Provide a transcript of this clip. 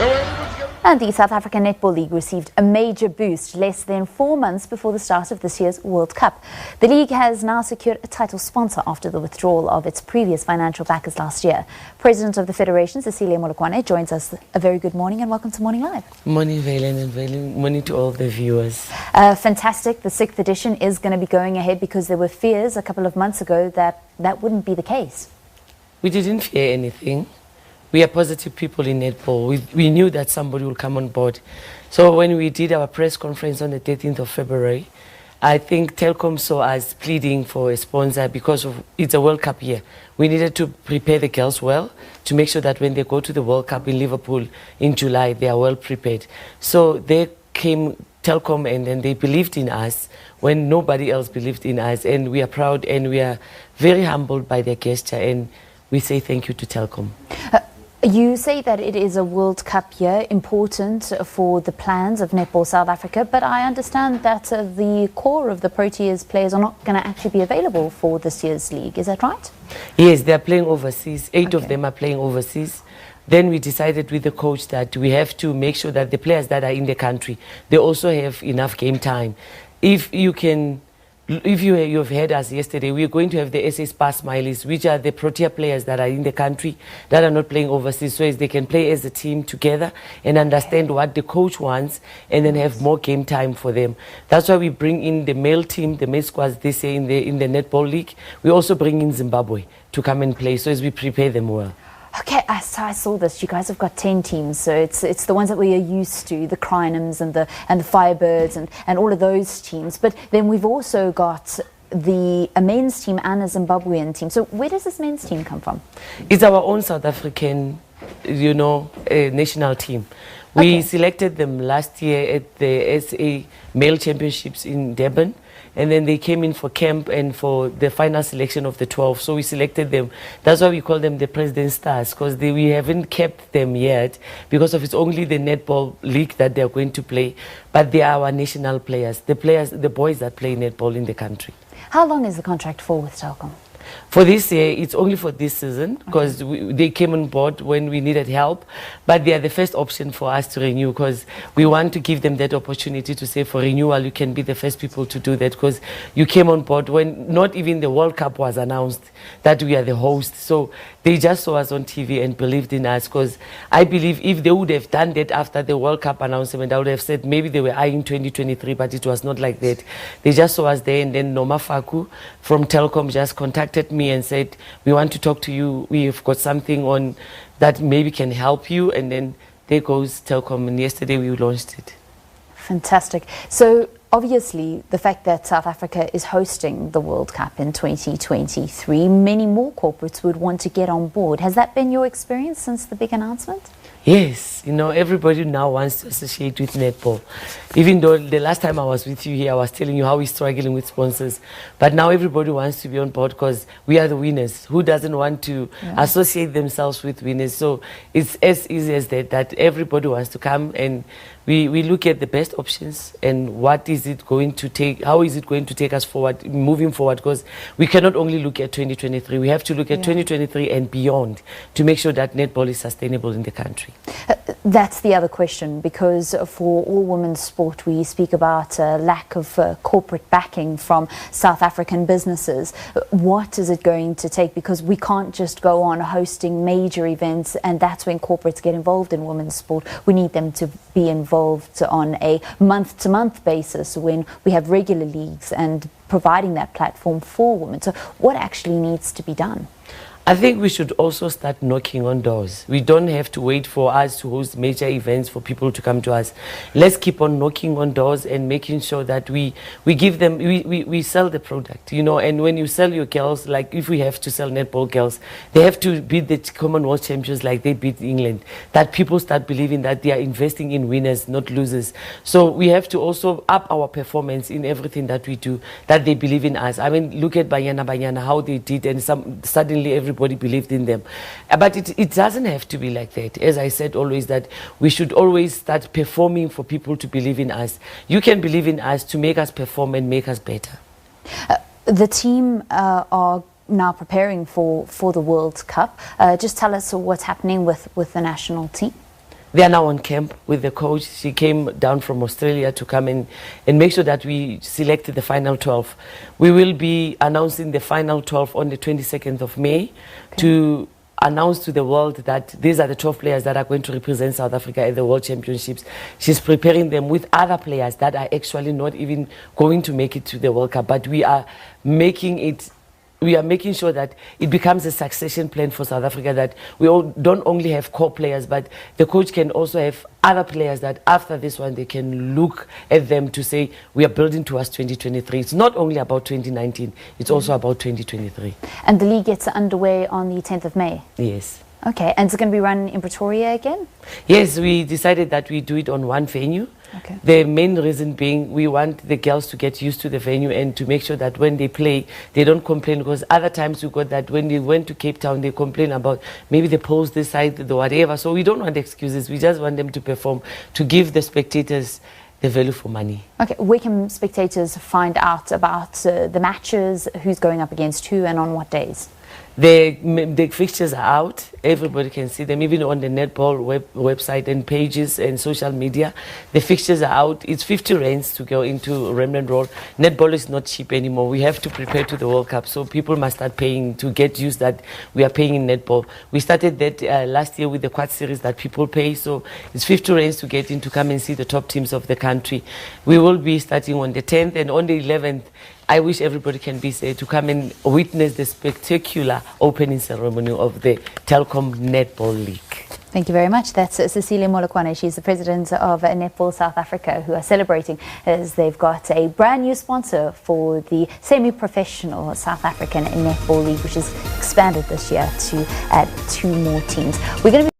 And the South African Netball League received a major boost less than 4 months before the start of this year's World Cup. The league has now secured a title sponsor after the withdrawal of its previous financial backers last year. President of the Federation, Cecilia Molokwane, joins us. A very good morning and welcome to Morning Live. Morning, Valen, and morning to all the viewers. Fantastic. The 6th edition is going to be going ahead because there were fears a couple of months ago that that wouldn't be the case. We didn't fear anything. We are positive people in netball. We knew that somebody will come on board. So when we did our press conference on the 13th of February, I think Telkom saw us pleading for a sponsor because it's a World Cup year. We needed to prepare the girls well to make sure that when they go to the World Cup in Liverpool in July, they are well prepared. So they came, Telkom, and then they believed in us when nobody else believed in us. And we are proud and we are very humbled by their gesture. And we say thank you to Telkom. You say that it is a World Cup year, important for the plans of Netball South Africa, but I understand that the core of the Proteas players are not going to actually be available for this year's league. Is that right? Yes, they are playing overseas. 8 of them are playing overseas. Then we decided with the coach that we have to make sure that the players that are in the country, they also have enough game time. If you have heard us yesterday, we are going to have the SA Smileys, which are the Protea players that are in the country that are not playing overseas, so as they can play as a team together and understand what the coach wants and then have more game time for them. That's why we bring in the male team, the male squads this year in the Netball League. We also bring in Zimbabwe to come and play, so as we prepare them well. Okay, so I saw this. You guys have got 10 teams, so it's the ones that we are used to, the Crinums and the Firebirds and all of those teams. But then we've also got a men's team and a Zimbabwean team. So where does this men's team come from? It's our own South African, national team. We selected them last year at the SA Male Championships in Durban. And then they came in for camp and for the final selection of the 12. So we selected them. That's why we call them the President Stars, because we haven't kept them yet because of it's only the Netball League that they're going to play. But they are our national players, the boys that play netball in the country. How long is the contract for with Telkom? For this year, it's only for this season because they came on board when we needed help. But they are the first option for us to renew because we want to give them that opportunity to say for renewal, you can be the first people to do that because you came on board when not even the World Cup was announced that we are the host. So they just saw us on TV and believed in us because I believe if they would have done that after the World Cup announcement, I would have said maybe they were eyeing 2023, but it was not like that. They just saw us there, and then Noma Faku from Telkom just contacted me and said, we want to talk to you. We've got something on that maybe can help you. And then there goes Telkom, and yesterday we launched it. Fantastic. So obviously the fact that South Africa is hosting the World Cup in 2023, many more corporates would want to get on board. Has that been your experience since the big announcement? Yes, everybody now wants to associate with netball. Even though the last time I was with you here, I was telling you how we're struggling with sponsors. But now everybody wants to be on board because we are the winners. Who doesn't want to associate themselves with winners? So it's as easy as that everybody wants to come, and we look at the best options and what is it going to take, how is it going to take us forward, moving forward, because we cannot only look at 2023. We have to look at 2023 and beyond to make sure that netball is sustainable in the country. That's the other question, because for all women's sport we speak about lack of corporate backing from South African businesses. What is it going to take? Because we can't just go on hosting major events and that's when corporates get involved in women's sport. We need them to be involved on a month-to-month basis when we have regular leagues and providing that platform for women. So what actually needs to be done? I think we should also start knocking on doors. We don't have to wait for us to host major events for people to come to us. Let's keep on knocking on doors and making sure that we give them, we sell the product, and when you sell your girls, like if we have to sell netball girls, they have to beat the Commonwealth champions like they beat England, that people start believing that they are investing in winners, not losers. So we have to also up our performance in everything that we do, that they believe in us. I mean, look at Banyana, how they did, and suddenly everybody believed in them. But it doesn't have to be like that. As I said always, that we should always start performing for people to believe in us. You can believe in us to make us perform and make us better. The team are now preparing for the World Cup. Just tell us what's happening with the national team. They are now on camp with the coach. She came down from Australia to come in and make sure that we selected the final 12. We will be announcing the final 12 on the 22nd of May to announce to the world that these are the 12 players that are going to represent South Africa at the World Championships. She's preparing them with other players that are actually not even going to make it to the World Cup, but we are making sure that it becomes a succession plan for South Africa, that we don't only have core players, but the coach can also have other players that after this one, they can look at them to say, we are building towards 2023. It's not only about 2019, it's also about 2023. And the league gets underway on the 10th of May? Yes. Okay, and it's going to be run in Pretoria again? Yes, we decided that we do it on one venue. Okay. The main reason being we want the girls to get used to the venue and to make sure that when they play, they don't complain, because other times we got that when they went to Cape Town, they complain about maybe the poles this side, the whatever. So we don't want excuses. We just want them to perform, to give the spectators the value for money. Okay, where can spectators find out about the matches, who's going up against who and on what days? The fixtures are out. Everybody can see them, even on the Netball website and pages and social media. The fixtures are out. It's 50 rands to go into Remnant Road. Netball is not cheap anymore. We have to prepare to the World Cup, so people must start paying to get used that we are paying in netball. We started that last year with the quad series that people pay, so it's 50 rands to get in to come and see the top teams of the country. We will be starting on the 10th, and on the 11th, I wish everybody can be there to come and witness the spectacular opening ceremony of the Telkom Netball League. Thank you very much. That's Cecilia Molokwane. She's the president of Netball South Africa, who are celebrating as they've got a brand new sponsor for the semi-professional South African Netball League, which has expanded this year to add 2 more teams. We're going to be